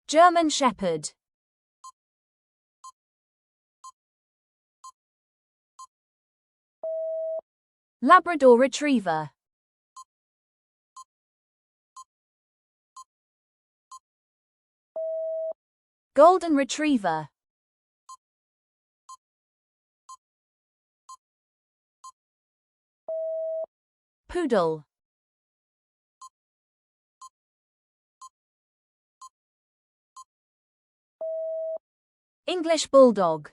German Shepherd. Labrador Retriever. Golden Retriever. Poodle. English Bulldog.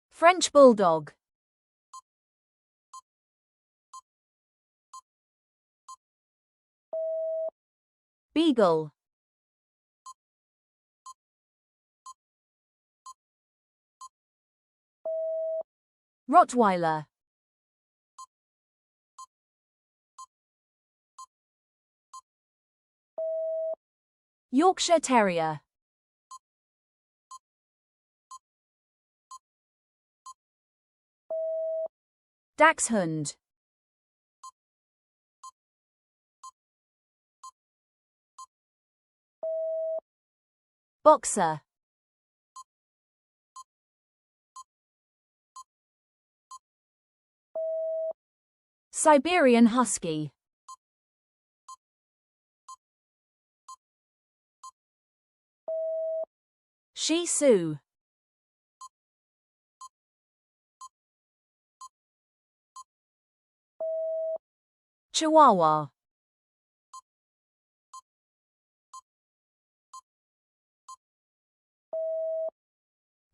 French Bulldog. Beagle. Rottweiler. Yorkshire Terrier. Dachshund. Boxer. Siberian Husky. Shih Tzu. Chihuahua.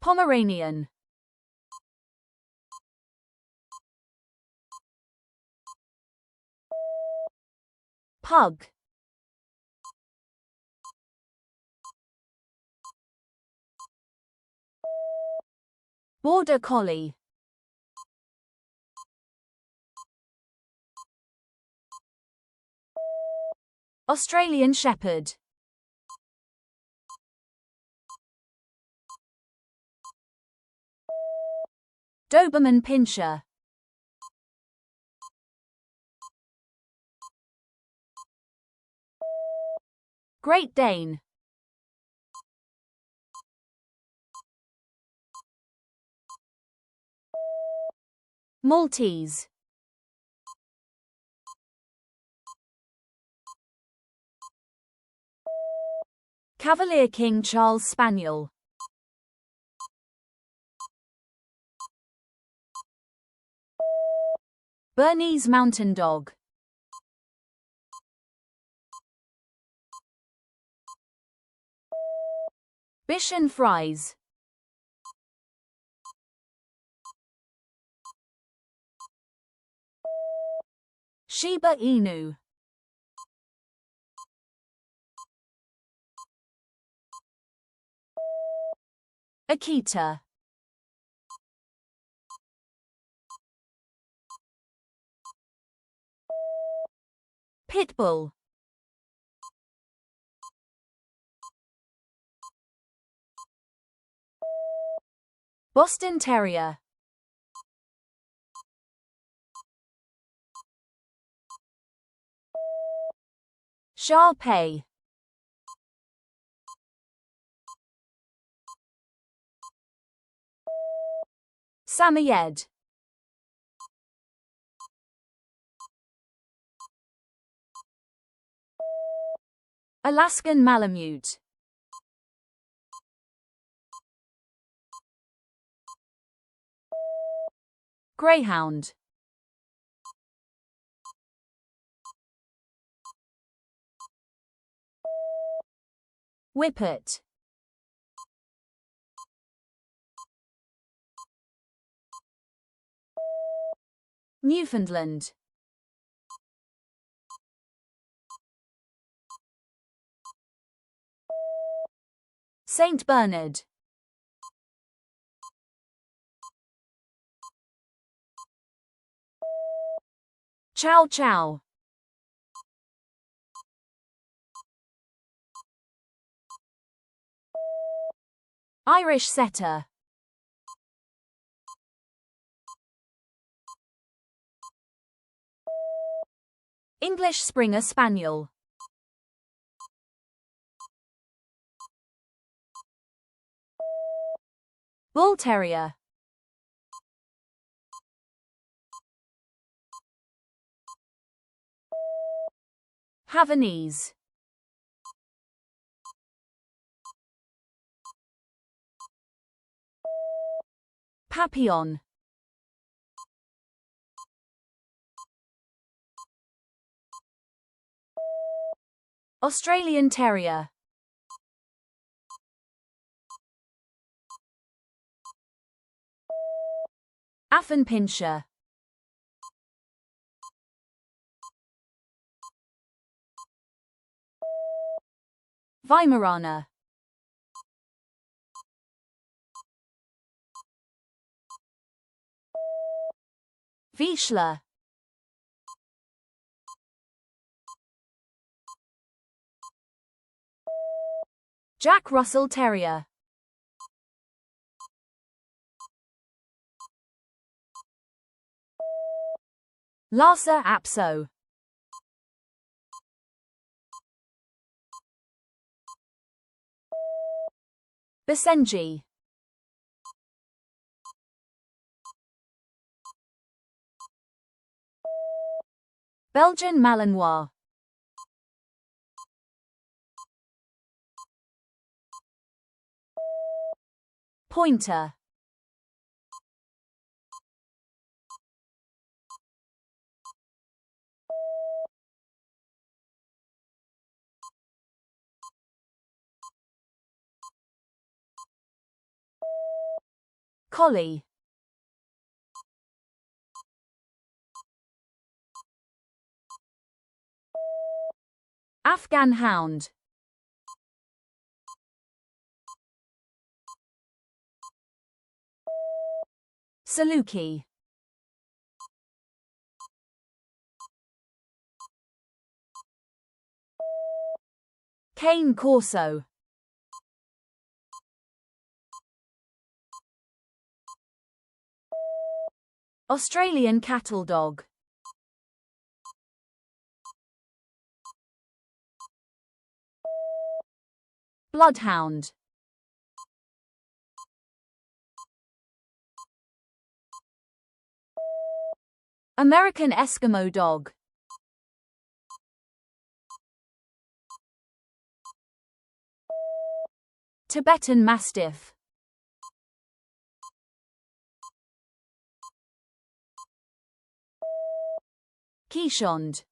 Pomeranian. Pug. Border Collie. Australian Shepherd. Doberman Pinscher. Great Dane. Maltese. Cavalier King Charles Spaniel. Bernese Mountain Dog. Bichon Frise. Shiba Inu. Akita. Pitbull. Boston Terrier. Shar Pei. Samoyed. Alaskan Malamute. Greyhound. Whippet. Newfoundland. Saint Bernard. Chow Chow. Irish Setter. English Springer Spaniel. Bull Terrier. Havanese. Papillon. Australian Terrier. Affenpinscher. Weimaraner. Vizsla. Jack Russell Terrier. Lhasa Apso. Basenji. Belgian Malinois. Pointer. Collie. Afghan Hound. Saluki. Cane Corso. Australian Cattle Dog. Bloodhound. American Eskimo Dog. Tibetan Mastiff. Keeshond.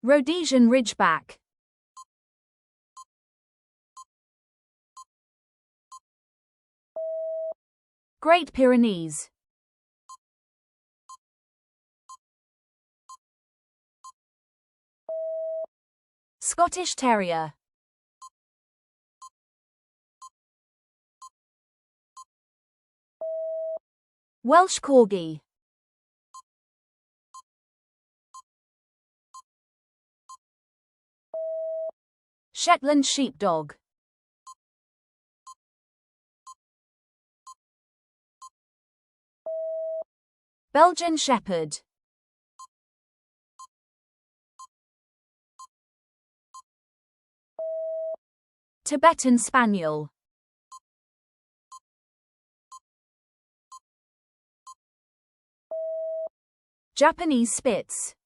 Rhodesian Ridgeback. Great Pyrenees. Scottish Terrier. Welsh Corgi. Shetland Sheepdog. Belgian Shepherd. Tibetan Spaniel. Japanese Spitz.